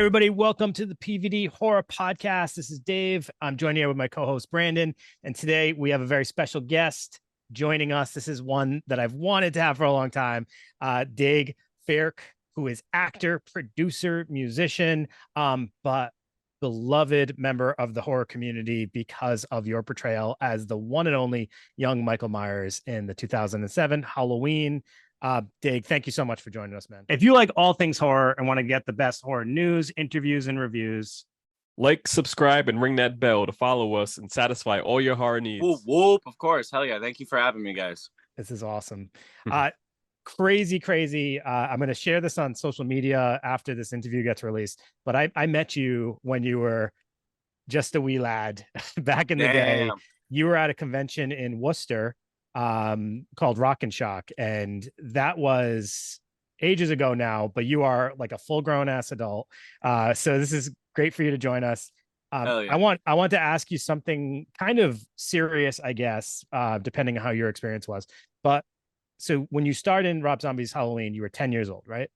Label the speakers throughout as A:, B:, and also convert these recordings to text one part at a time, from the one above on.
A: everybody? Welcome to the PVD Horror Podcast. This is Dave. I'm joined here with my co-host Brandon, and today we have a very special guest joining us. This is one that I've wanted to have for a long time. Daeg Faerch, who is actor, producer, musician, but beloved member of the horror community because of your portrayal as the one and only young Michael Myers in the 2007 Halloween. Daeg, thank you so much for joining us, man. If you like all things horror and want to get the best horror news, interviews, and reviews,
B: like, subscribe, and ring that bell to follow us and satisfy all your horror needs.
C: Whoop, whoop. Of course. Hell yeah. Thank you for having me, guys.
A: This is awesome. Crazy. I'm going to share this on social media after this interview gets released. But I met you when you were just a wee lad back in the day. You were at a convention in Worcester called Rock and Shock, and that was ages ago now, but you are like a full-grown ass adult. So this is great for you to join us.
C: Yeah.
A: I want to ask you something kind of serious, I guess, depending on how your experience was. But so when you started in Rob Zombie's Halloween, you were 10 years old, right?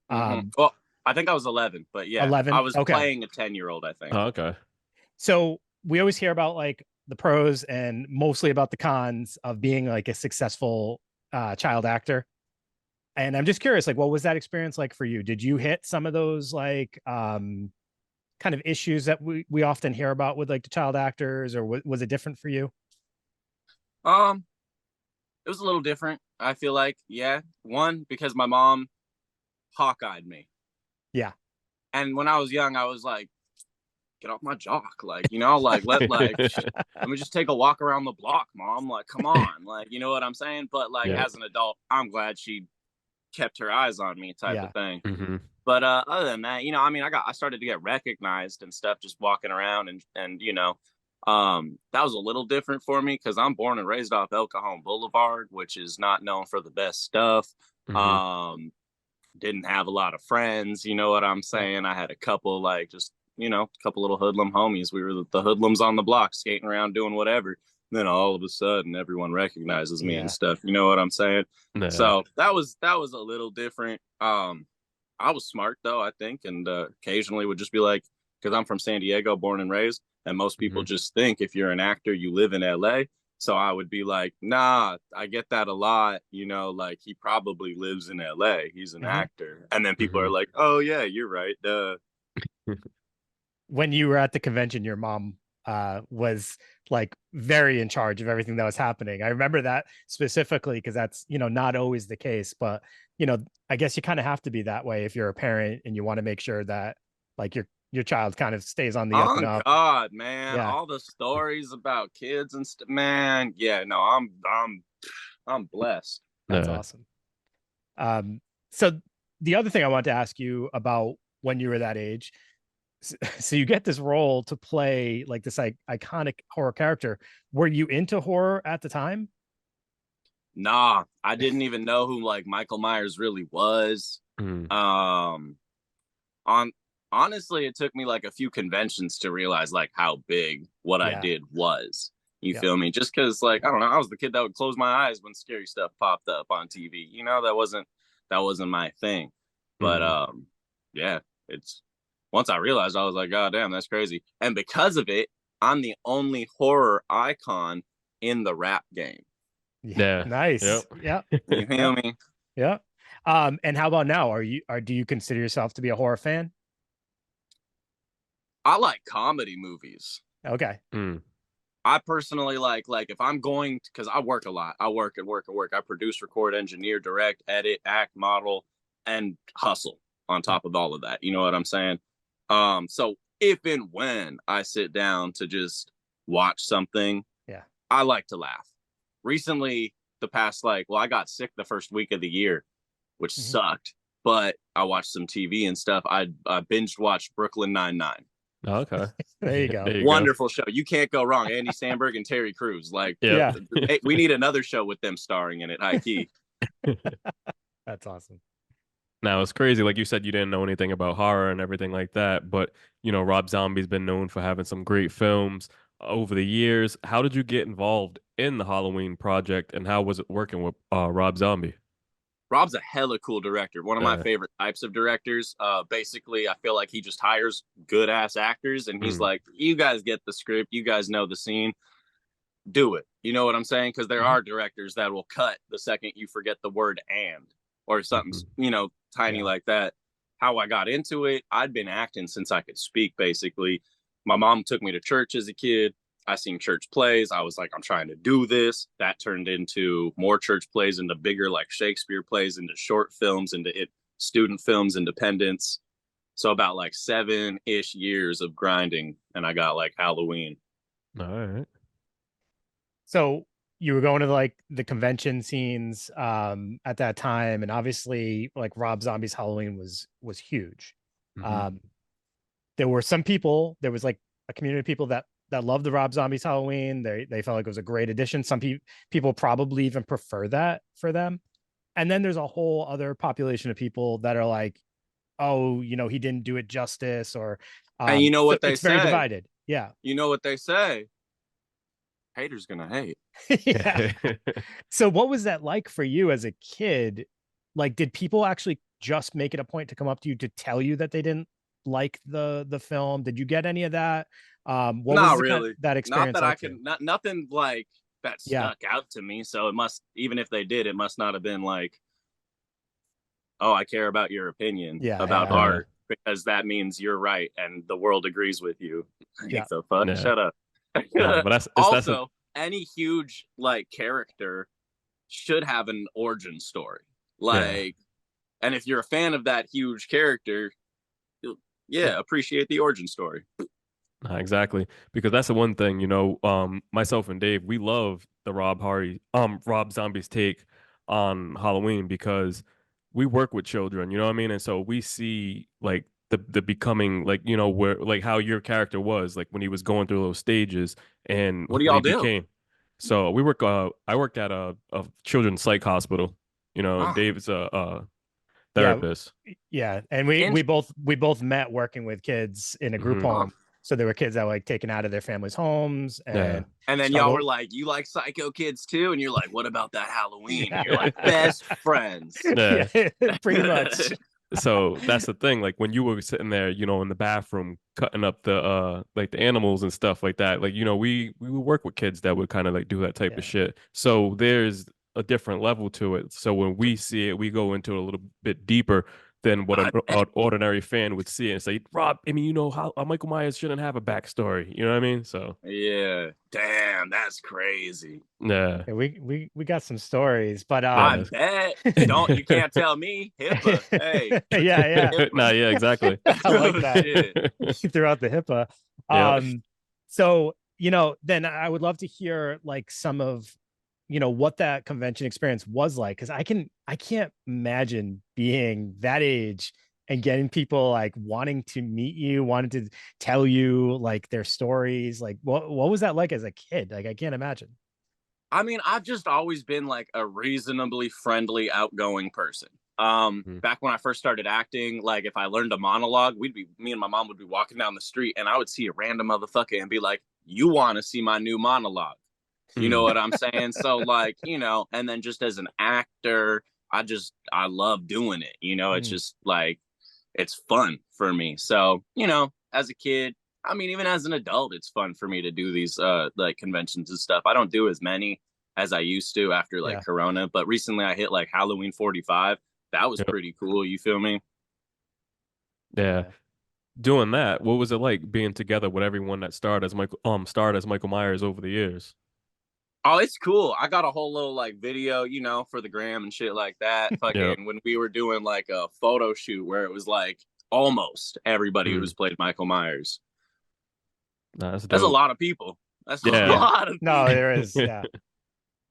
C: Well, I think I was 11, but yeah,
A: 11?
C: I was
A: Okay.
C: playing a 10-year-old, I think.
B: Oh, okay.
A: So we always hear about like the pros and mostly about the cons of being like a successful child actor. And I'm just curious, like, what was that experience like for you? Did you hit some of those like kind of issues that we often hear about with like the child actors, or was it different for you?
C: It was a little different, I feel like. Yeah. One, because my mom hawk-eyed me.
A: Yeah.
C: And when I was young, I was like, get off my jock. Like, let me just take a walk around the block, Mom. Like, come on. Like, you know what I'm saying? But like, as an adult, I'm glad she kept her eyes on me type of thing.
B: Mm-hmm.
C: But other than that, I started to get recognized and stuff just walking around and that was a little different for me because I'm born and raised off El Cajon Boulevard, which is not known for the best stuff.
B: Mm-hmm.
C: Didn't have a lot of friends, you know what I'm saying? I had a couple couple little hoodlum homies. We were the hoodlums on the block skating around doing whatever. And then all of a sudden everyone recognizes me and stuff. You know what I'm saying?
B: Yeah.
C: So that was a little different. I was smart though, I think, and occasionally would just be like, because I'm from San Diego, born and raised, and most people just think if you're an actor, you live in LA. So I would be like, nah, I get that a lot, like he probably lives in LA. He's an actor. And then people are like, oh yeah, you're right.
A: When you were at the convention, your mom was like very in charge of everything that was happening. I remember that specifically because that's, not always the case, but I guess you kind of have to be that way if you're a parent and you want to make sure that like your child kind of stays on the up and up.
C: God, man, all the stories about kids and stuff, man. Yeah, no, I'm blessed.
A: That's awesome. So the other thing I want to ask you about when you were that age, so you get this role to play like this iconic horror character. Were you into horror at the time?
C: Nah, I didn't even know who like Michael Myers really was. Honestly, it took me like a few conventions to realize like how big what I did was. You feel me? Just because like, I don't know, I was the kid that would close my eyes when scary stuff popped up on TV. That wasn't my thing. But it's once I realized, I was like, God damn, that's crazy. And because of it, I'm the only horror icon in the rap game.
A: Yeah. Nice.
B: Yep.
A: Yeah.
C: You feel me?
A: Yeah. And how about now? Do you consider yourself to be a horror fan?
C: I like comedy movies.
A: Okay.
C: I personally like if I'm going to, because I work a lot. I work. I produce, record, engineer, direct, edit, act, model, and hustle on top of all of that. You know what I'm saying? So if and when I sit down to just watch something, I like to laugh. Recently, the past I got sick the first week of the year, which sucked. But I watched some TV and stuff. I binged watched Brooklyn Nine-Nine.
B: Oh, okay.
A: There you go.
C: Wonderful show. You can't go wrong. Andy Samberg and Terry Crews. Hey, we need another show with them starring in it. High key.
A: That's awesome.
B: Now, it's crazy. Like you said, you didn't know anything about horror and everything like that. But, Rob Zombie's been known for having some great films over the years. How did you get involved in the Halloween project, and how was it working with Rob Zombie?
C: Rob's a hella cool director. One of my
B: Yeah.
C: favorite types of directors. Basically, I feel like he just hires good ass actors, and he's like, "You guys get the script. You guys know the scene. Do it." You know what I'm saying? Because there are directors that will cut the second you forget the word "and" or something, tiny like that. How I got into it, I'd been acting since I could speak. Basically, my mom took me to church as a kid. I seen church plays. I was like, I'm trying to do this. That turned into more church plays, into bigger like Shakespeare plays, into short films, into student films, independence. So about like 7-ish years of grinding, and I got like Halloween.
B: All right.
A: So you were going to like the convention scenes at that time, and obviously like Rob Zombie's Halloween was huge. There were some people, there was like a community of people that loved the Rob Zombie's Halloween. They felt like it was a great addition. Some people probably even prefer that for them. And then there's a whole other population of people that are like, oh, he didn't do it justice, or
C: and you know what they
A: it's
C: say?
A: very divided. Yeah.
C: You know what they say? Haters gonna hate.
A: Yeah. So what was that like for you as a kid? Like, did people actually just make it a point to come up to you to tell you that they didn't like the film? Did you get any of that? What
C: Not
A: was
C: really.
A: That experience?
C: Not that
A: like
C: I can. Nothing like that stuck out to me. So it must, even if they did, it must not have been like, oh, I care about your opinion about art, because that means you're right and the world agrees with you.
A: Yeah.
C: The fuck? Yeah. Shut up.
B: But that's
C: also, any huge like character should have an origin story. Like, and if you're a fan of that huge character, appreciate the origin story.
B: Exactly, because that's the one thing, myself and Dave, we love the Rob Zombie's take on Halloween, because we work with children, you know what I mean? And so we see like the becoming, like, where like how your character was like when he was going through those stages, and
C: what do y'all do?
B: became. So I worked at a children's psych hospital. Dave's a therapist.
A: Yeah. And we both met working with kids in a group home. So there were kids that were like taken out of their families' homes, and
C: then y'all were like, you like psycho kids too? And you're like, what about that Halloween? And you're like, best friends.
A: Yeah, pretty much.
B: So that's the thing. Like when you were sitting there, in the bathroom cutting up the like the animals and stuff like that. Like, we would work with kids that would kind of like do that type of shit. So there's a different level to it. So when we see it, we go into it a little bit deeper than what an ordinary fan would see and say, Rob, I mean, how Michael Myers shouldn't have a backstory. You know what I mean? So
C: yeah, damn, that's crazy.
B: Yeah,
A: we got some stories, but
C: I bet you can't tell me HIPAA. Hey,
B: yeah, exactly.
A: I like that. You threw out the HIPAA. So then I would love to hear like some of what that convention experience was like, because I can't imagine being that age and getting people like wanting to meet you, wanting to tell you like their stories. Like what was that like as a kid? Like I can't imagine.
C: I mean, I've just always been like a reasonably friendly, outgoing person. Back when I first started acting, like if I learned a monologue, me and my mom would be walking down the street and I would see a random motherfucker and be like, you want to see my new monologue? You know what I'm saying? So like, and then just as an actor, I love doing it. It's just like, it's fun for me. So, as a kid, I mean, even as an adult, it's fun for me to do these like conventions and stuff. I don't do as many as I used to after like Corona, but recently I hit like Halloween 45. That was pretty cool. You feel me?
B: Yeah. Doing that, what was it like being together with everyone that starred as Michael Myers over the years?
C: Oh, it's cool. I got a whole little like video, for the gram and shit like that. Fucking when we were doing like a photo shoot where it was like almost everybody who's played Michael Myers.
B: That's
C: a lot of people. That's a lot of people.
A: No, there is. Yeah.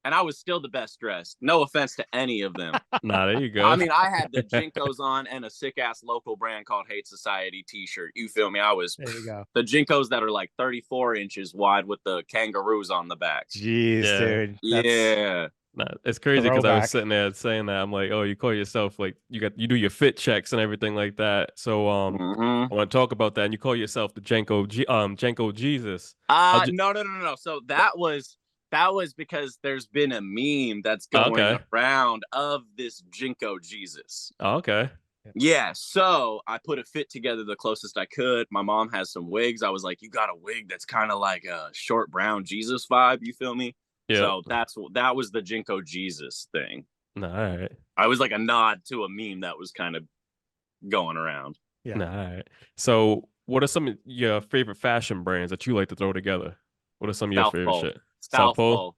C: And I was still the best dressed. No offense to any of them.
B: Nah, there you go.
C: I mean, I had the Jinkos on and a sick ass local brand called Hate Society t-shirt. You feel me?
A: There you go.
C: The Jinkos that are like 34 inches wide with the kangaroos on the back.
A: Jeez, dude.
C: Yeah.
B: Nah, it's crazy because I was sitting there saying that. I'm like, oh, you call yourself like you do your fit checks and everything like that. So I want to talk about that. And you call yourself the Jenko Jesus.
C: No. So that was That was because there's been a meme that's going around of this Jinko Jesus.
B: Oh, okay.
C: Yeah, so I put a fit together the closest I could. My mom has some wigs. I was like, you got a wig that's kind of like a short brown Jesus vibe. You feel me?
B: Yeah.
C: So that was the Jinko Jesus thing.
B: All right.
C: I was like a nod to a meme that was kind of going around.
B: Yeah. All right. So what are some of your favorite fashion brands that you like to throw together? What are some of your favorite shit?
C: South Pole,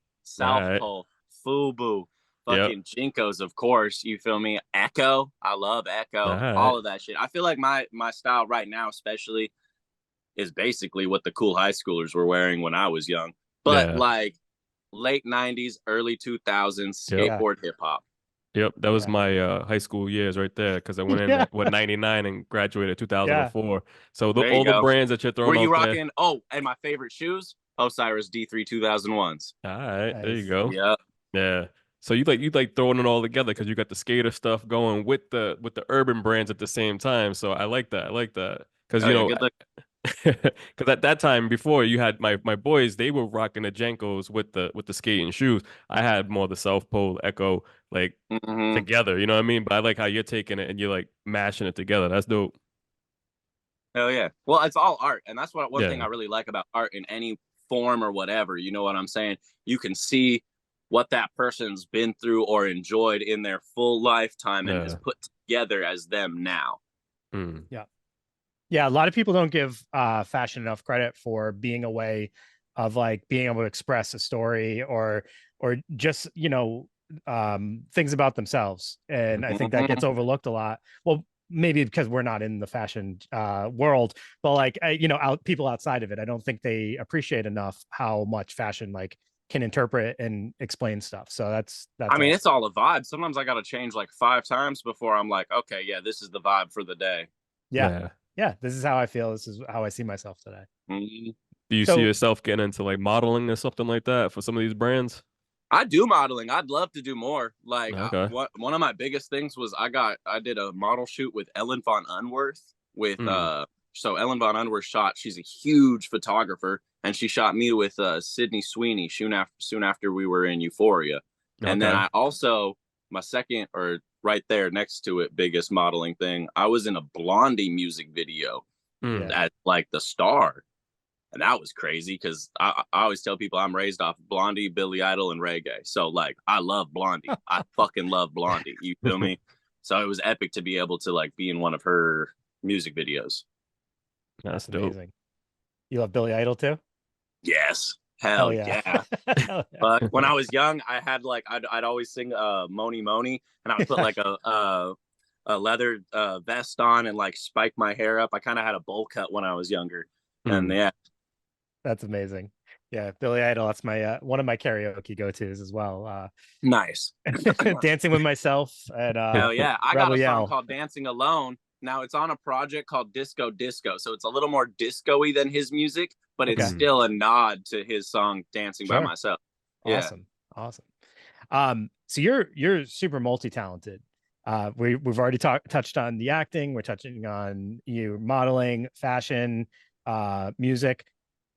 C: FUBU, fucking Jinkos, of course. You feel me? Echo, I love Echo. All of that shit. I feel like my style right now, especially, is basically what the cool high schoolers were wearing when I was young. But like late '90s, early 2000s, skateboard hip hop.
B: Yep, that was my high school years right there because I went in at 99 and graduated 2004. So all the brands that you're throwing
C: Were you
B: out
C: rocking?
B: there.
C: Oh, and my favorite shoes, Osiris D3 2001s.
B: All right, there you go.
C: Yep.
B: Yeah. So you like throwing it all together because you got the skater stuff going with the urban brands at the same time. So I like that. Because because at that time before you had my boys, they were rocking the Jenkos with the skating shoes. I had more the South Pole Echo together. You know what I mean? But I like how you're taking it and you're like mashing it together. That's dope.
C: Hell yeah. Well, it's all art, and that's one thing I really like about art in any form or whatever. You know what I'm saying? You can see what that person's been through or enjoyed in their full lifetime and is put together as them now.
A: Yeah, a lot of people don't give fashion enough credit for being a way of like being able to express a story or just, you know, things about themselves. And I think that gets overlooked a lot. Well, maybe because we're not in the fashion world, but like, you know, people outside of it, I don't think they appreciate enough how much fashion like can interpret and explain stuff. So that's
C: I mean, awesome. It's all a vibe. Sometimes I got to change like 5 times before I'm like, okay, yeah, this is the vibe for the day.
A: Yeah, this is how I feel. This is how I see myself today.
B: Do you see yourself getting into like modeling or something like that for some of these brands?
C: I do modeling. I'd love to do more. Like one of my biggest things was I did a model shoot with Ellen von Unworth with so Ellen von Unworth she's a huge photographer, and she shot me with Sydney Sweeney soon after we were in Euphoria. And then I also, my second or right there next to it, biggest modeling thing, I was in a Blondie music video at like the star. And that was crazy because I always tell people I'm raised off Blondie, Billy Idol, and reggae. So like I love Blondie. I fucking love Blondie. You feel me? So it was epic to be able to like be in one of her music videos.
B: That's dope.
A: Amazing. You love Billy Idol too?
C: Yes. Hell yeah. But when I was young, I had like I'd always sing Moni Moni, and I would put like a leather vest on and like spike my hair up. I kind of had a bowl cut when I was younger. And
A: that's amazing. Yeah, Billy Idol, that's my one of my karaoke go-tos as well.
C: Nice.
A: Dancing with Myself and
C: hell yeah. I
A: Rebel
C: got a
A: Yell.
C: song called Dancing Alone. Now it's on a project called Disco Disco. So it's a little more disco-y than his music, but it's still a nod to his song Dancing by Myself. Yeah.
A: Awesome. So you're super multi-talented. We've already touched on the acting, we're touching on you modeling, fashion, music.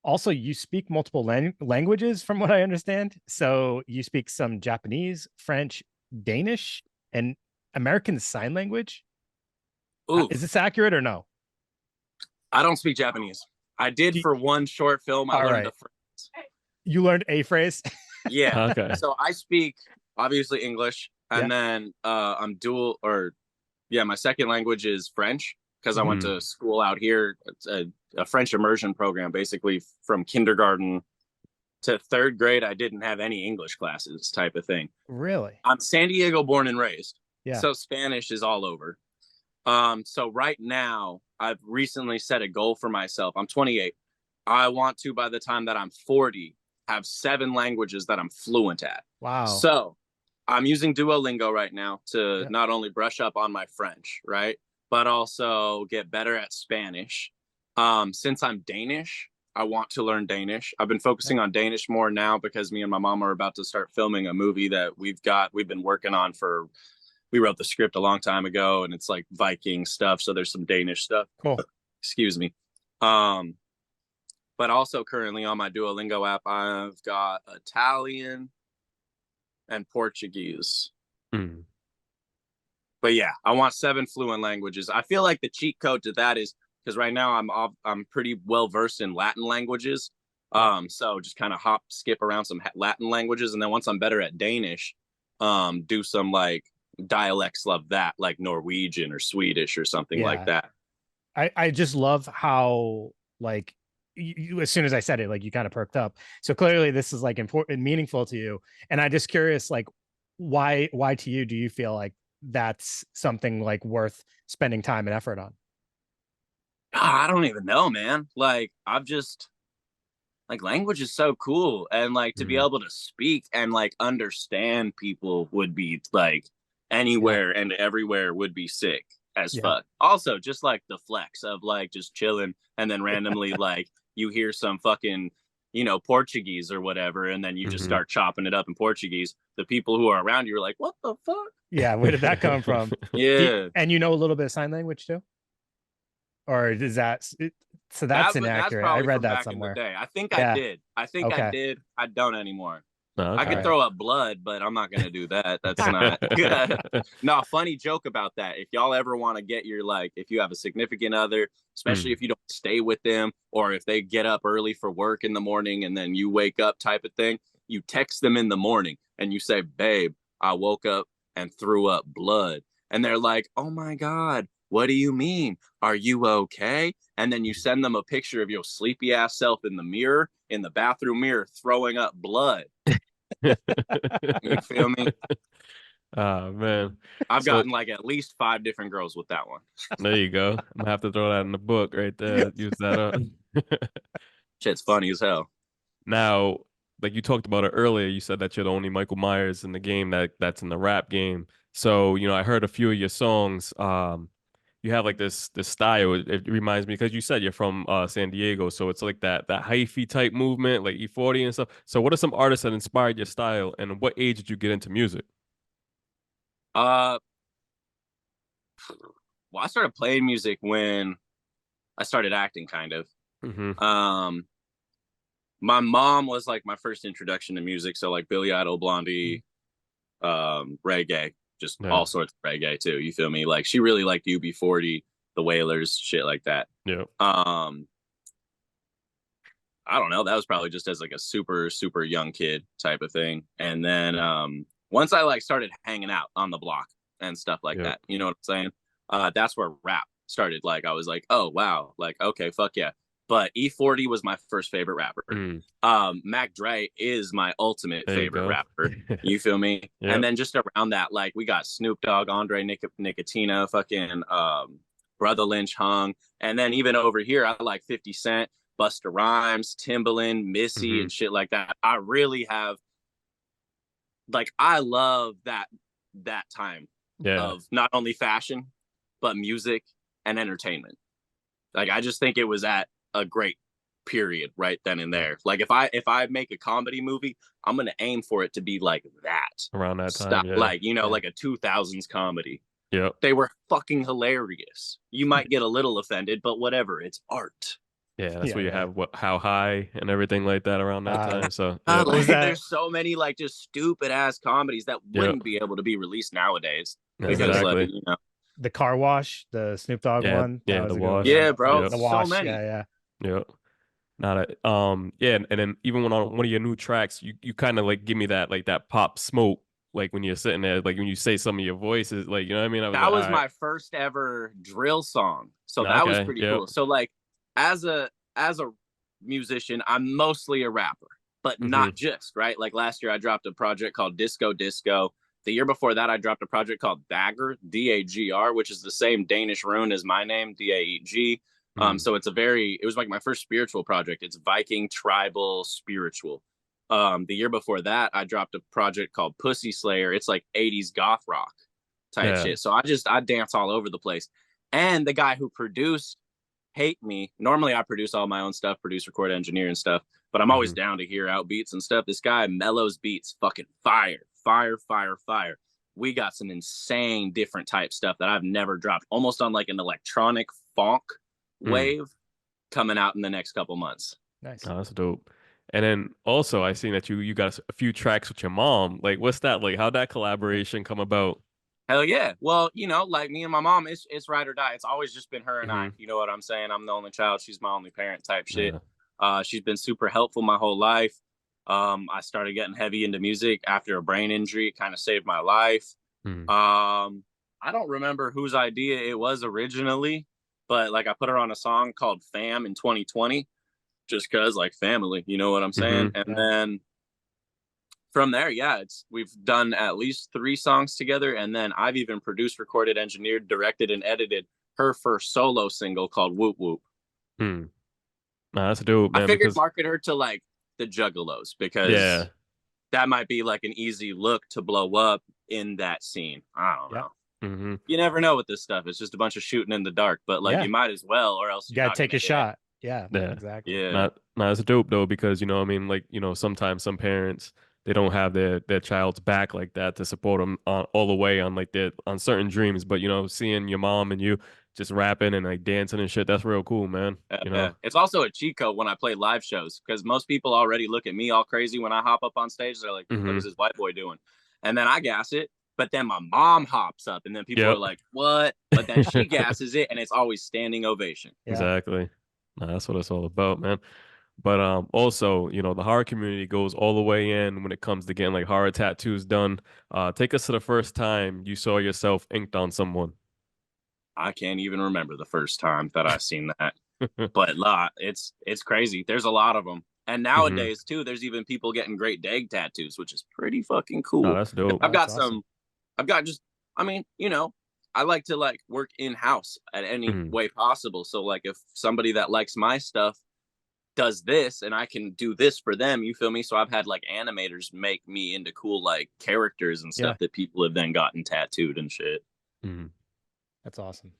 A: Also, you speak multiple languages from what I understand. So you speak some Japanese, French, Danish, and American Sign Language. Is this accurate or no?
C: I don't speak Japanese. I did for one short film. I learned the phrase.
A: You learned a phrase?
C: Yeah. Okay. So I speak obviously English, and then I'm dual, my second language is French because I went to school out here. It's a French immersion program, basically from kindergarten to 3rd grade. I didn't have any English classes type of thing.
A: Really?
C: I'm San Diego born and raised.
A: Yeah.
C: So Spanish is all over. So right now I've recently set a goal for myself. I'm 28. I want to, by the time that I'm 40, have 7 languages that I'm fluent at.
A: Wow.
C: So I'm using Duolingo right now to not only brush up on my French, right, but also get better at Spanish. Since I'm Danish, I want to learn Danish. I've been focusing on Danish more now because me and my mom are about to start filming a movie that we've been working on we wrote the script a long time ago, and it's like Viking stuff. So there's some Danish stuff.
A: Cool.
C: Excuse me. But also currently on my Duolingo app, I've got Italian and Portuguese.
B: Mm.
C: But yeah, I want 7 fluent languages. I feel like the cheat code to that is because right now I'm pretty well versed in Latin languages. So just kind of skip around some Latin languages, and then once I'm better at Danish, do some like dialects of that, like Norwegian or Swedish or something like that.
A: I just love how like you as soon as I said it, like you kind of perked up. So clearly this is like important, meaningful to you. And I just curious, like why to you do you feel like that's something like worth spending time and effort on?
C: I don't even know, man. Like I've just like language is so cool, and like to be able to speak and like understand people would be like anywhere and everywhere would be sick as fuck. Also, just like the flex of like just chilling and then randomly like you hear some fucking, you know, Portuguese or whatever, and then you just start chopping it up in Portuguese. The people who are around you are like, what the fuck?
A: Yeah, where did that come from?
C: Yeah.
A: And you know a little bit of sign language too? Or is that so that's inaccurate? I read that somewhere.
C: In the day. I think I did. I did. I don't anymore.
B: Okay.
C: I could throw up blood, but I'm not gonna do that. That's not good. No, funny joke about that. If y'all ever want to get your like, if you have a significant other, especially if you don't stay with them, or if they get up early for work in the morning and then you wake up type of thing, you text them in the morning and you say, "Babe, I woke up and threw up blood," and they're like, "Oh my God, what do you mean? Are you okay?" And then you send them a picture of your sleepy ass self in the mirror, in the bathroom mirror, throwing up blood. You feel me?
B: Oh man,
C: I've gotten like at least 5 different girls with that one.
B: There you go. I'm gonna have to throw that in the book right there. Use that up.
C: Shit's funny as hell.
B: Now, like you talked about it earlier, you said that you're the only Michael Myers in the game that's in the rap game. So, I heard a few of your songs. You have like this style. It reminds me because you said you're from San Diego, so it's like that hyphy type movement, like E40 and stuff. So, what are some artists that inspired your style, and what age did you get into music?
C: Well, I started playing music when I started acting, kind of. My mom was like my first introduction to music, so like Billy Idol, Blondie, reggae, just all sorts of reggae too. You feel me? Like she really liked UB40, the Wailers, shit like that.
B: Yeah.
C: I don't know. That was probably just as like a super, super young kid type of thing. And then once I like started hanging out on the block and stuff like that, you know what I'm saying? That's where rap started. Like I was like, oh wow, like okay, fuck yeah. But E40 was my first favorite rapper. Mac Dre is my ultimate favorite rapper. You feel me? And then just around that, like we got Snoop Dogg, Andre Nicotina, fucking Brother Lynch Hung. And then even over here, I like 50 Cent, Busta Rhymes, Timbaland, Missy, and shit like that. I really have, like, I love that time of not only fashion, but music and entertainment. Like, I just think it was at a great period right then and there. Like, if I make a comedy movie, I'm gonna aim for it to be like that
B: around that time,
C: like like a 2000s comedy.
B: Yeah,
C: they were fucking hilarious. You might get a little offended, but whatever. It's art.
B: Yeah, that's where you have How High and everything like that around that time. So
C: like, there's so many like just stupid ass comedies that wouldn't be able to be released nowadays because like,
A: the Car Wash, the Snoop Dogg one.
B: Yeah, the Wash.
C: Yeah, bro.
A: The Wash.
C: So many.
B: Yeah. Not a and then even when on one of your new tracks, you kind of like give me that like that Pop Smoke, like when you're sitting there, like when you say some of your voices, like, you know what I mean?
C: That was my first ever drill song. So that was pretty cool. So like as a musician, I'm mostly a rapper, but not just, right? Like last year I dropped a project called Disco Disco. The year before that I dropped a project called Dagger, Dagr, which is the same Danish rune as my name, Daeg. So it was like my first spiritual project. It's Viking tribal spiritual. The year before that, I dropped a project called Pussy Slayer. It's like 80s goth rock type shit. So I dance all over the place. And the guy who produced Hate Me, normally I produce all my own stuff, produce, record, engineer and stuff, but I'm always down to hear out beats and stuff. This guy Mellows Beats, fucking fire. We got some insane different type stuff that I've never dropped, almost on like an electronic funk wave coming out in the next couple months.
A: Nice.
B: Oh, that's dope. And then also I seen that you got a few tracks with your mom. Like, what's that like? How'd that collaboration come about?
C: Hell yeah. Well, like me and my mom, it's ride or die. It's always just been her and I.
B: Hmm.
C: You know what I'm saying? I'm the only child. She's my only parent type shit.
B: Yeah.
C: She's been super helpful my whole life. I started getting heavy into music after a brain injury. It kind of saved my life.
B: Mm.
C: I don't remember whose idea it was originally, but like I put her on a song called Fam in 2020, just cause like family, you know what I'm saying?
B: Hmm.
C: And then from there, yeah, we've done at least 3 songs together, and then I've even produced, recorded, engineered, directed, and edited her first solo single called Whoop Whoop.
B: Hmm. Nah, that's dope,
C: I
B: man,
C: figured
B: because
C: market her to like the Juggalos because
B: yeah.
C: that might be like an easy look to blow up in that scene. I don't know.
B: Hmm.
C: You never know with this stuff. It's just a bunch of shooting in the dark, but like you might as well, or else
A: You
C: you're
A: gotta
C: not
A: take
C: gonna
A: a
C: hit.
A: shot. Yeah,
B: Yeah.
A: exactly.
C: Yeah.
B: Not as dope though, because I mean, like, sometimes some parents they don't have their child's back like that to support them all the way on like their on certain dreams. But seeing your mom and you just rapping and like dancing and shit, that's real cool, man.
C: Yeah. It's also a cheat code when I play live shows because most people already look at me all crazy when I hop up on stage. They're like, "What
B: Hmm.
C: is this white boy doing?" And then I gas it, but then my mom hops up, and then people are
B: Yep.
C: like, "What?" But then she gasses it, and it's always standing ovation.
A: Yeah.
B: Exactly. Nah, that's what it's all about, man. But also, the horror community goes all the way in when it comes to getting like horror tattoos done. Take us to the first time you saw yourself inked on someone.
C: I can't even remember the first time that I seen that, but it's crazy. There's a lot of them, and
B: Hmm.
C: nowadays too, there's even people getting great Daeg tattoos, which is pretty fucking
B: Oh,
C: cool.
B: that's dope.
C: I've got
A: That's awesome.
C: some. I've got just. I mean, I like to like work in house at any
B: Mhm.
C: way possible. So like, if somebody that likes my stuff does this, and I can do this for them, you feel me? So I've had like animators make me into cool like characters and
A: Yeah.
C: stuff that people have then gotten tattooed and shit.
B: Mhm.
A: That's awesome.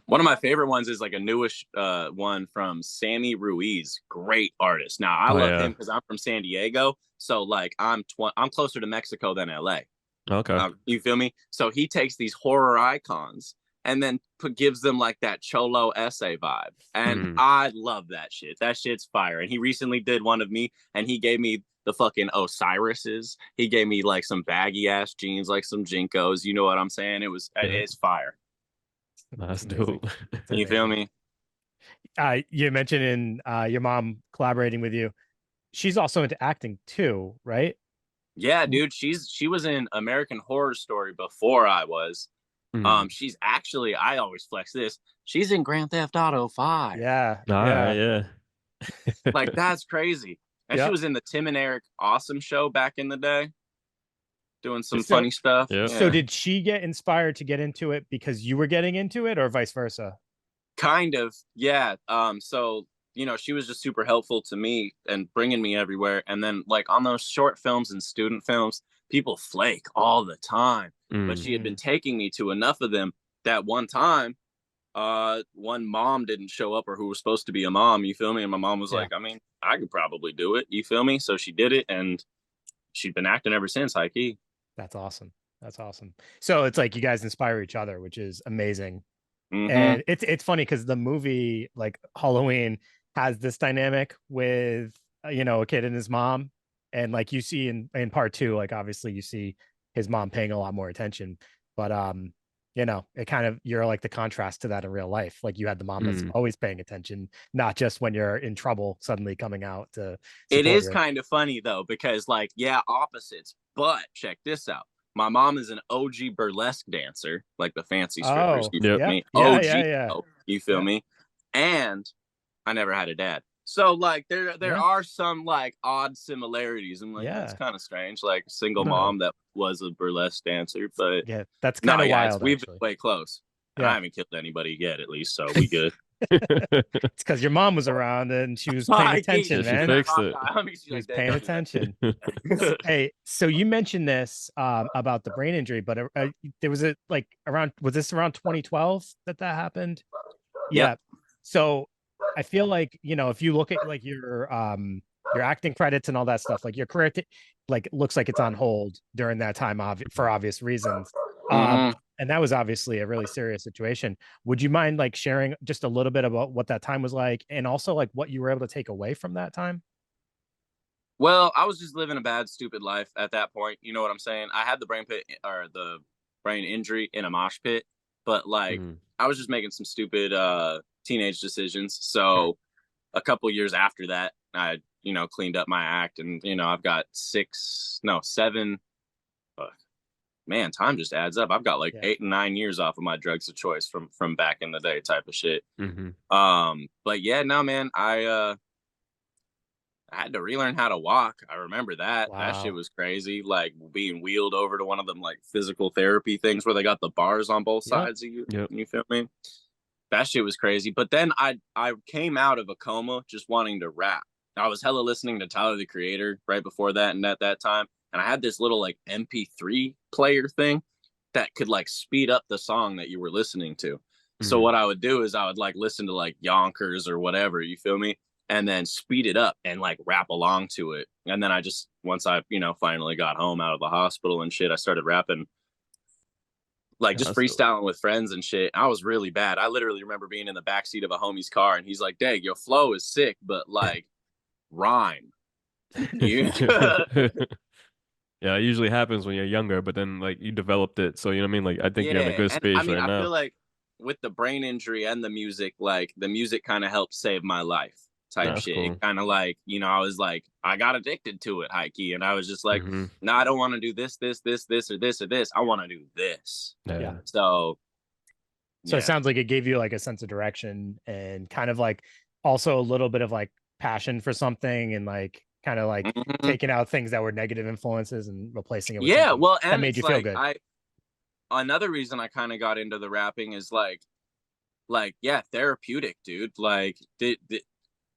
C: One of my favorite ones is like a newish one from Sammy Ruiz, great artist. Now I
B: Oh
C: love
B: yeah.
C: him because I'm from San Diego, so like I'm closer to Mexico than LA.
B: Okay.
C: You feel me? So he takes these horror icons and then gives them like that cholo essay vibe, and
B: Mhm.
C: I love that shit. That shit's fire. And he recently did one of me, and he gave me the fucking Osiris's. He gave me like some baggy ass jeans, like some Jinkos. You know what I'm saying?
B: Yeah.
C: It's fire.
B: That's
A: Amazing.
B: dope.
A: It's
C: You feel
A: amazing.
C: me?
A: You mentioned in your mom collaborating with you. She's also into acting too, right?
C: Yeah, dude, she was in American Horror Story before I was.
B: Mhm.
C: She's actually, I always flex this. She's in Grand Theft Auto 5.
A: Yeah.
B: All right,
A: Yeah.
B: yeah.
C: Like that's crazy. And she
A: Yep.
C: was in the Tim and Eric Awesome Show back in the day, doing some
A: So
C: funny stuff.
B: Yep.
A: so
C: Yeah.
A: did she get inspired to get into it because you were getting into it or vice versa?
C: Kind of. Yeah. So, she was just super helpful to me and bringing me everywhere. And then like on those short films and student films, people flake all the time. But
B: Mm.
C: she had been taking me to enough of them that one time one mom didn't show up, or who was supposed to be a mom, you feel me? And my mom was
A: Yeah.
C: like, I mean, I could probably do it, you feel me? So she did it, and she'd been acting ever since, high key.
A: That's awesome. That's awesome. So it's like you guys inspire each other, which is amazing.
C: Mm-hmm.
A: And it's funny because the movie like Halloween has this dynamic with a kid and his mom, and like you see in part two, like obviously you see his mom paying a lot more attention, but it kind of you're like the contrast to that in real life. Like you had the mom that's
B: Mm.
A: always paying attention, not just when you're in trouble suddenly coming out to
C: It
A: support
C: is
A: you.
C: kind of funny though, because like, yeah, opposites, but check this out. My mom is an OG burlesque dancer, like the fancy strippers,
A: Oh,
C: you feel
B: Yep.
A: yeah,
C: me?
A: yeah,
C: OG,
A: yeah, yeah,
C: you feel
A: yeah,
C: me? And I never had a dad. So like there
A: yeah,
C: are some like odd similarities. I'm like, that's
A: yeah.
C: kind of strange. Like a single
B: No.
C: mom that was a burlesque dancer. But
A: Yeah, that's
C: no,
A: kind of
C: yeah,
A: wild,
C: we've been
A: actually.
C: way close. And I
A: Yeah,
C: haven't killed anybody yet, at least, so we good.
A: it's because your mom was around and she was paying
C: I keep
A: attention,
B: Yeah, she
C: she's
A: man.
C: not
B: fixed
C: hot
B: it.
C: guy. I mean, she's
A: She was
C: like, Dad,
A: paying
C: don't do
A: attention.
C: that.
A: Hey, so you mentioned this about the brain injury, but there was was this around 2012 that happened?
C: Yep.
A: Yeah. So I feel like, if you look at like your acting credits and all that stuff, like your career like looks like it's on hold during that time for obvious reasons. Um
C: Mhm.
A: And that was obviously a really serious situation. Would you mind like sharing just a little bit about what that time was like, and also like what you were able to take away from that time?
C: Well, I was just living a bad, stupid life at that point. You know what I'm saying? I had the brain pit or the brain injury in a mosh pit, but like
B: Mm.
C: I was just making some stupid teenage decisions.
A: Sure.
C: So a couple years after that, I cleaned up my act, and I've got seven. Man, time just adds up. I've got like
A: Yeah.
C: 8 and 9 years off of my drugs of choice from back in the day, type of shit.
B: Mm-hmm.
C: But yeah, no, man, I had to relearn how to walk. I remember that. That shit
A: Wow.
C: was crazy. Like being wheeled over to one of them like physical therapy things where they got the bars on both
A: Yep.
C: sides of you.
B: Yep.
C: You feel me? That shit was crazy. But then I came out of a coma just wanting to rap. I was hella listening to Tyler the Creator right before that and at that time. And I had this little like MP3 player thing that could like speed up the song that you were listening to. So
B: Mhm.
C: what I would do is I would like listen to like Yonkers or whatever, you feel me? And then speed it up and like rap along to it. And then I just, once I, finally got home out of the hospital and shit, I started rapping, like just
B: That's dope.
C: freestyling with friends and shit. I was really bad. I literally remember being in the backseat of a homie's car and he's like, Daeg, your flow is sick, but like rhyme. You
B: Yeah, it usually happens when you're younger, but then like you developed it. So you know what I mean? Like I think you're in a
C: Yeah.
B: good
C: And I
B: space
C: mean,
B: right
C: I feel
B: now.
C: like with the brain injury and the music, like the music kind of helped save my life type
B: That's
C: shit.
B: cool.
C: It kind of like, I was like, I got addicted to it, high key. And I was just like,
B: Hmm.
C: no, I don't want to do this, this, this, this, or this, or this. I want to do this.
B: Yeah.
A: Yeah.
C: So,
A: So it
C: yeah.
A: sounds like it gave you like a sense of direction and kind of like also a little bit of like passion for something, and like kind of like
C: Mhm.
A: taking out things that were negative influences and replacing it with
C: Yeah.
A: something
C: Well,
A: that
C: and
A: made
C: it's
A: you feel
C: like,
A: good.
C: another reason I kind of got into the rapping is yeah, therapeutic, dude. Like, the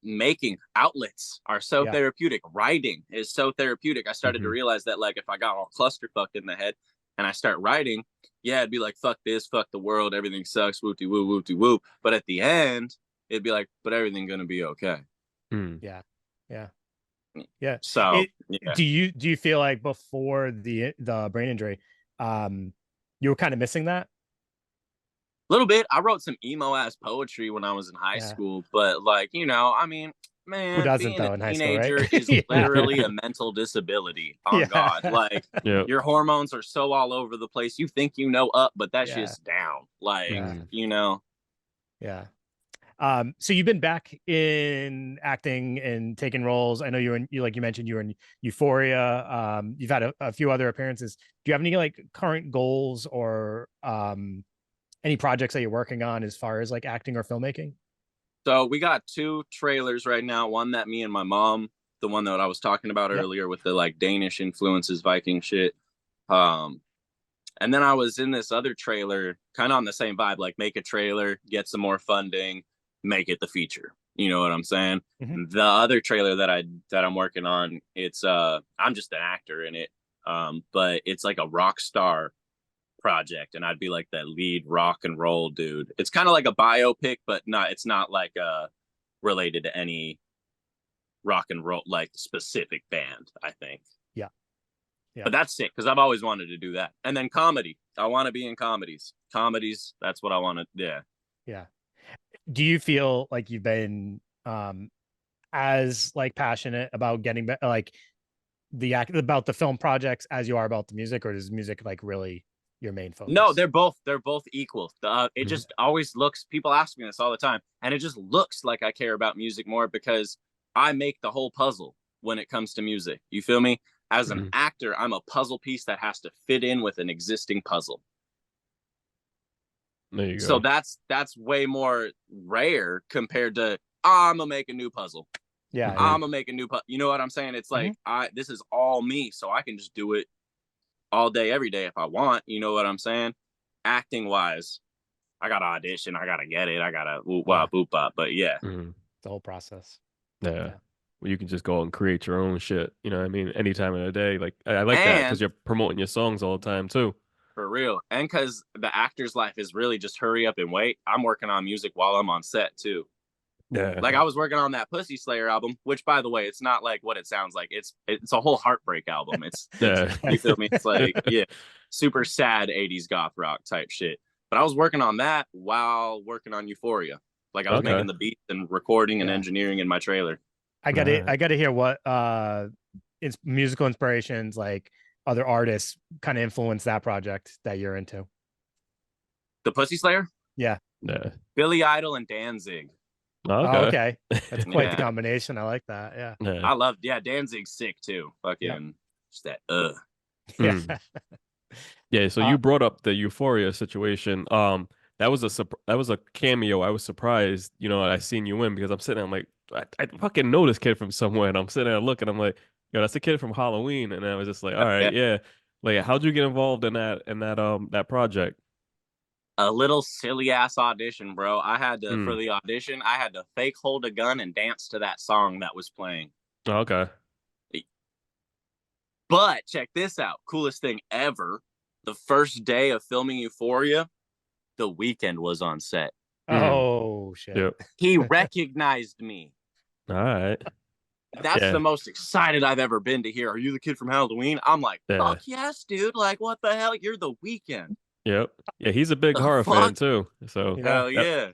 C: making outlets are so
A: Yeah.
C: therapeutic. Writing is so therapeutic. I started to
B: Mhm.
C: realize that like if I got all clusterfucked in the head and I start writing, yeah, it'd be like fuck this, fuck the world, everything sucks, whoopty woo, whoopty woo. But at the end, it'd be like, but everything's gonna be okay.
B: Mm.
A: Yeah. Yeah. Yeah.
C: So
A: It
C: yeah,
A: do you feel like before the brain injury, you were kind of missing that?
C: a little bit. I wrote some emo ass poetry when I was in high
A: Yeah.
C: school, but like, I mean,
A: Who
C: man,
A: doesn't
C: being a
A: though in high school, right?
C: teenager is
A: Yeah.
C: literally a mental disability on
A: Yeah.
C: God. Like,
B: Yeah.
C: your hormones are so all over the place. You think up, but that
A: Yeah.
C: shit's down. Like,
A: Yeah.
B: Mm.
A: Yeah. So you've been back in acting and taking roles. I know you mentioned you were in Euphoria. You've had a few other appearances. Do you have any like current goals or any projects that you're working on as far as like acting or filmmaking?
C: so we got 2 trailers right now. One that me and my mom, the one that I was talking about
A: Yep.
C: earlier with the like Danish influences, Viking shit. Um, and then I was in this other trailer, kind of on the same vibe, like make a trailer, get some more funding, make it the feature. You know what I'm saying?
A: Mhm.
C: The other trailer that I'm working on, it's I'm just an actor in it. But it's like a rock star project, and I'd be like the lead rock and roll dude. It's kind of like a biopic, but it's not like related to any rock and roll like specific band, I think.
A: Yeah. Yeah.
C: But that's sick because I've always wanted to do that. And then comedy. I want to be in comedies. Comedies, that's what I want to. Yeah.
A: Yeah. Do you feel like you've been as like passionate about getting like the act about the film projects as you are about the music, or is music like really your main
C: No,
A: focus?
C: they're both equal. It
B: Mhm.
C: just always looks. People ask me this all the time, and it just looks like I care about music more because I make the whole puzzle when it comes to music. You feel me? As an
B: Mhm.
C: actor, I'm a puzzle piece that has to fit in with an existing puzzle.
B: There you
C: So
B: go.
C: that's way more rare compared to I'm gonna make a new puzzle.
A: Yeah.
B: Mhm.
A: Yeah.
C: I'm gonna make a new puzzle. You know what I'm saying? It's like
A: Mhm.
C: this is all me, so I can just do it all day, every day if I want. You know what I'm saying? Acting wise, I gotta audition, I gotta get it, I gotta whoop
A: Yeah.
C: wop boop up. But yeah,
B: Mhm.
A: The whole process.
B: Yeah.
A: Yeah.
B: Well, you can just go out and create your own shit. You know what I mean? Any time of the day. Like I like that because
C: and
B: you're promoting your songs all the time too.
C: for real, and because the actor's life is really just hurry up and wait. I'm working on music while I'm on set too.
B: Yeah.
C: Like I was working on that Pussy Slayer album, which by the way, it's not like what it sounds like. It's a whole heartbreak album. It's
B: Yeah.
C: you feel me? It's like yeah. super sad 80s goth rock type shit. But I was working on that while working on Euphoria. Like I was making the beats and recording and engineering in my trailer.
A: I gotta hear what musical inspirations, like other artists, kind of influence that project that you're into.
C: The Pussy Slayer?
A: Yeah.
C: Billy Idol and Danzig.
A: Okay. That's quite the combination. I like that. Yeah.
C: I love Danzig's sick too. Fucking just that
B: Yeah, so you brought up the Euphoria situation. That was a cameo. I was surprised, I seen you in because I'm sitting there, I'm like, I fucking know this kid from somewhere, and I'm sitting there looking, I'm like, yo, that's the kid from Halloween, and I was just like, all right, yeah. Like, how'd you get involved in that project?
C: A little silly ass audition, bro. I had to for the audition, I had to fake hold a gun and dance to that song that was playing.
B: Okay.
C: But check this out. Coolest thing ever. The first day of filming Euphoria, The Weeknd was on set.
A: Oh shit.
B: Yep.
C: He recognized me.
B: All right.
C: That's the most excited I've ever been to hear. Are you the kid from Halloween? I'm like, fuck yes, dude. Like, what the hell? You're The Weeknd.
B: Yep. Yeah, he's a big horror fan too. So
C: hell yeah.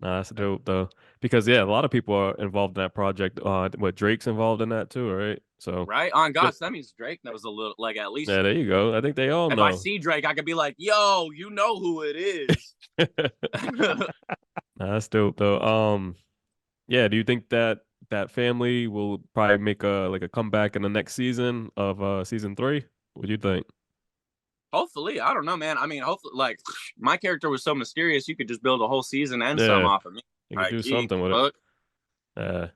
B: Nah, that's dope though. Because a lot of people are involved in that project. What, Drake's involved in that too, right? So
C: right on gosh, that means Drake knows a little, like at least.
B: Yeah, there you go. I think they all know.
C: If I see Drake, I could be like, yo, you know who it is.
B: Nah, that's dope though. Yeah, do you think that family will probably make a comeback in the next season of season 3? What do you think?
C: Hopefully, I don't know, man. I mean, hopefully, like my character was so mysterious, you could just build a whole season and some off of me.
B: You could do something with it.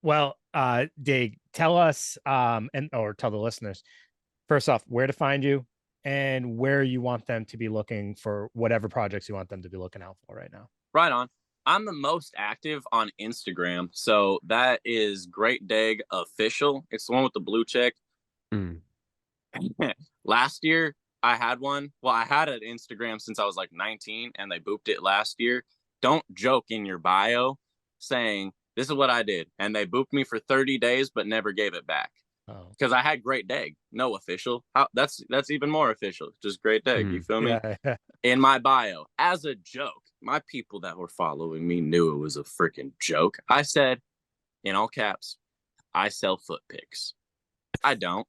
A: Well, Daeg, tell us, or tell the listeners, first off, where to find you and where you want them to be looking for whatever projects you want them to be looking out for right now.
C: Right on. I'm the most active on Instagram, so that is Great Daeg Official. It's the one with the blue check. Last year, I had one. Well, I had an Instagram since I was like 19, and they booped it last year. Don't joke in your bio saying, this is what I did. And they booped me for 30 days, but never gave it back. Because I had Great Daeg, no official. That's even more official. Just Great Daeg, you feel me?
A: Yeah.
C: In my bio, as a joke, my people that were following me knew it was a freaking joke. I said, in all caps, I sell foot pics. I don't.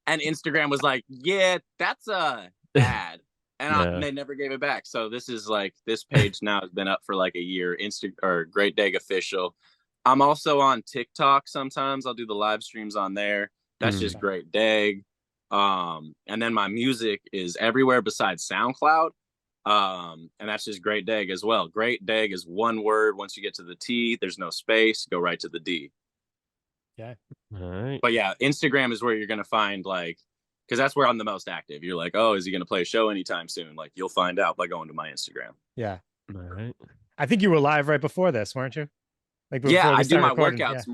C: And Instagram was like, yeah, that's bad. And they never gave it back. So this is like, this page now has been up for like a year. Great Daeg Official. I'm also on TikTok sometimes. I'll do the live streams on there. That's just Great Daeg. And then my music is everywhere besides SoundCloud. And that's just Great Daeg as well. Great Daeg is one word. Once you get to the T, there's no space. Go right to the D.
A: Yeah.
B: All right.
C: But yeah, Instagram is where you're going to find like, because that's where I'm the most active. You're like, oh, is he going to play a show anytime soon? Like, you'll find out by going to my Instagram.
A: Yeah.
B: All right.
A: I think you were live right before this, weren't you? Like,
C: yeah, I do my workouts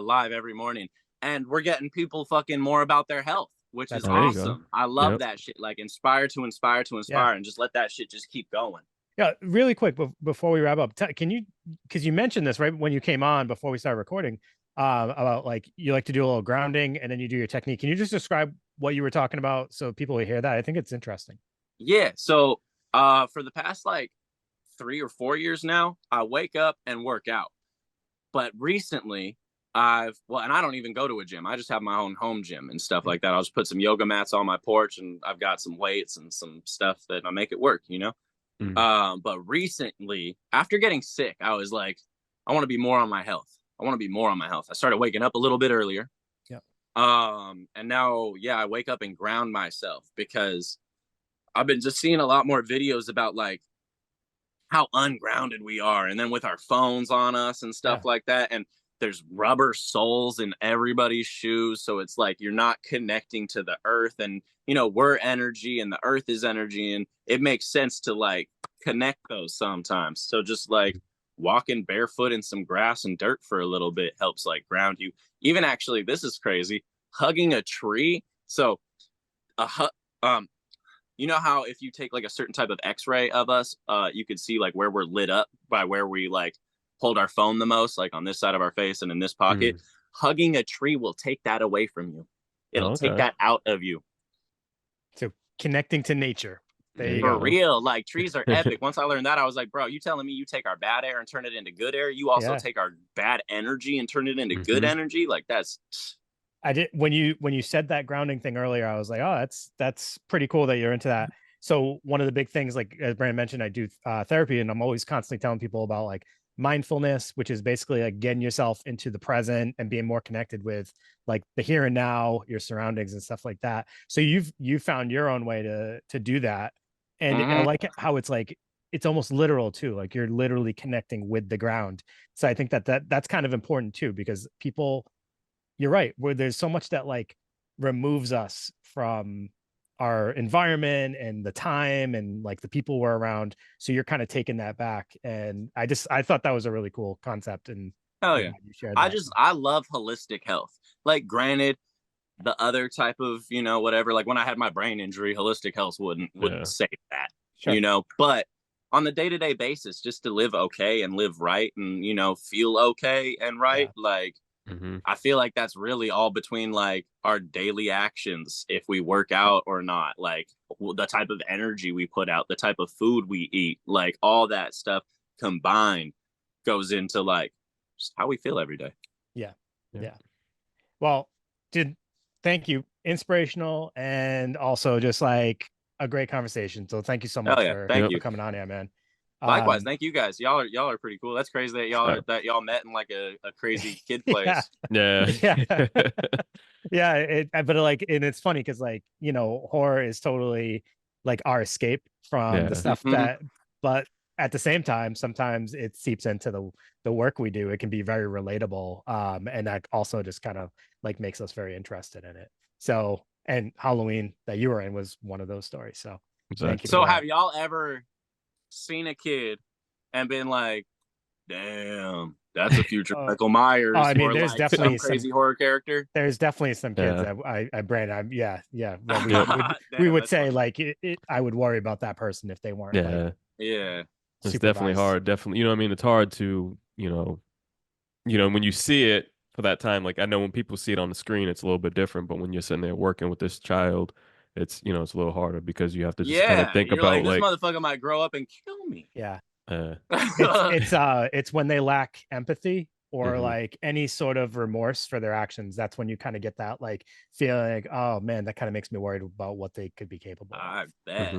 C: live every morning, and we're getting people fucking more about their health, which is awesome. I love that shit. Like, inspire, and just let that shit just keep going.
A: Yeah, really quick before we wrap up, can you, because you mentioned this right when you came on before we started recording, about like you like to do a little grounding and then you do your technique. Can you just describe what you were talking about so people will hear that? I think it's interesting.
C: Yeah. So for the past like 3 or 4 years now, I wake up and work out. But recently and I don't even go to a gym. I just have my own home gym and stuff like that. I'll just put some yoga mats on my porch and I've got some weights and some stuff that I make it work, you know? But recently, after getting sick, I was like, I want to be more on my health. I started waking up a little bit earlier.
A: Yeah.
C: And now, I wake up and ground myself because I've been just seeing a lot more videos about like how ungrounded we are. And then with our phones on us and stuff like that. And there's rubber soles in everybody's shoes. So it's like, you're not connecting to the earth and, you know, we're energy and the earth is energy. And it makes sense to like connect those sometimes. So just like walking barefoot in some grass and dirt for a little bit helps like ground you. Even actually, this is crazy, hugging a tree. So you know how if you take like a certain type of x-ray of us, you could see like where we're lit up by where we like hold our phone the most, like on this side of our face and in this pocket. Hugging a tree will take that away from you. It'll take that out of you.
A: So connecting to nature. There you
C: For
A: go.
C: real, like trees are epic. Once I learned that, I was like, bro, you telling me you take our bad air and turn it into good air? You also take our bad energy and turn it into good energy? Like that's
A: I did when you said that grounding thing earlier, I was like, oh, that's pretty cool that you're into that. So one of the big things, like as Brandon mentioned, I do therapy, and I'm always constantly telling people about like mindfulness, which is basically like getting yourself into the present and being more connected with like the here and now, your surroundings and stuff like that. So you've found your own way to do that. And I like how it's like it's almost literal too. Like you're literally connecting with the ground. So I think that's kind of important too, because people, you're right, where there's so much that like removes us from our environment and the time and like the people we're around. So you're kind of taking that back. And I thought that was a really cool concept. And
C: hell yeah,
A: you shared that.
C: I love holistic health. Like granted, the other type of, whatever, like when I had my brain injury, holistic health wouldn't save that, but on the day-to-day basis, just to live okay and live right and, feel okay and right. Like, I feel like that's really all between like our daily actions, if we work out or not, like the type of energy we put out, the type of food we eat, like all that stuff combined goes into like just how we feel every day.
A: Yeah. Well, thank you. Inspirational and also just like a great conversation. So thank you so much for coming on here, man.
C: Likewise, thank you guys. Y'all are pretty cool. That's crazy that y'all met in like a crazy kid place.
A: Yeah. But like, and it's funny because like, horror is totally like our escape from the stuff but at the same time, sometimes it seeps into the work we do. It can be very relatable. And that also just kind of like makes us very interested in it. So, and Halloween that you were in was one of those stories. So thank you.
C: So have y'all ever seen a kid and been like, damn, that's a future Michael Myers?
A: I mean, there's
C: like
A: definitely
C: some crazy horror character.
A: There's definitely some kids that Brandon, we would say like I would worry about that person if they weren't.
B: It's definitely hard. Definitely, I mean, it's hard to, when you see it for that time. Like I know when people see it on the screen, it's a little bit different, but when you're sitting there working with this child, it's it's a little harder because you have to just kind of think about
C: this motherfucker might grow up and kill me.
A: It's when they lack empathy or like any sort of remorse for their actions. That's when you kind of get that like feeling like, oh man, that kind of makes me worried about what they could be capable of.
C: I bet.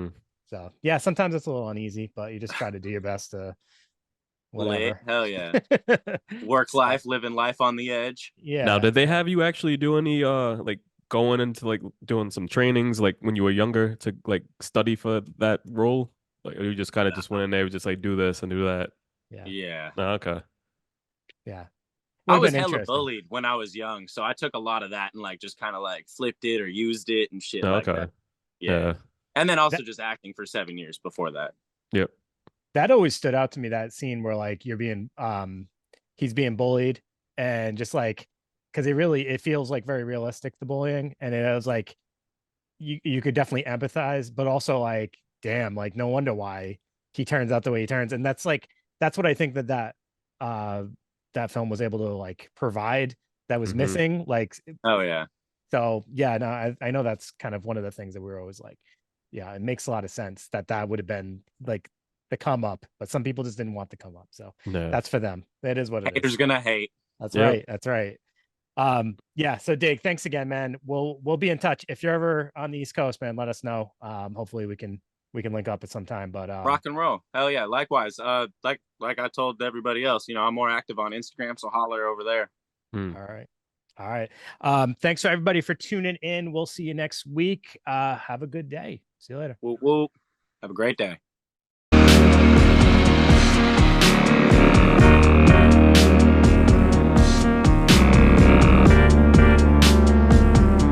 A: So yeah, sometimes it's a little uneasy, but you just try to do your best to whatever.
C: Hell yeah. Work life, living life on the edge.
A: Yeah.
B: Now, did they have you actually do any like going into like doing some trainings like when you were younger to like study for that role? Like, or you just kind of just went in there, just like do this and do that?
C: Yeah.
B: Oh, okay.
A: Yeah.
C: I was hella bullied when I was young, so I took a lot of that and like just kind of like flipped it or used it and shit like that. Yeah. And then also just acting for 7 years before that.
B: Yep.
A: That always stood out to me, that scene where like you're being he's being bullied and just like, because it feels like very realistic, the bullying, and it was like you could definitely empathize, but also like, damn, like no wonder why he turns out the way he turns. And that's what I think that film was able to like provide that was missing. Like,
C: oh yeah.
A: So yeah, no, I know that's kind of one of the things that we were always like, yeah, it makes a lot of sense that would have been like the come up, but some people just didn't want the come up. So that's for them. That is what it is.
C: Haters gonna hate.
A: That's right. That's right. Yeah. So Daeg, thanks again, man. We'll be in touch. If you're ever on the East Coast, man, let us know. Hopefully we can link up at some time. But
C: rock and roll. Hell yeah. Likewise. Like I told everybody else, I'm more active on Instagram, so holler over there.
A: All right. Thanks for everybody for tuning in. We'll see you next week. Have a good day. See you later.
C: Woo. Have a great day.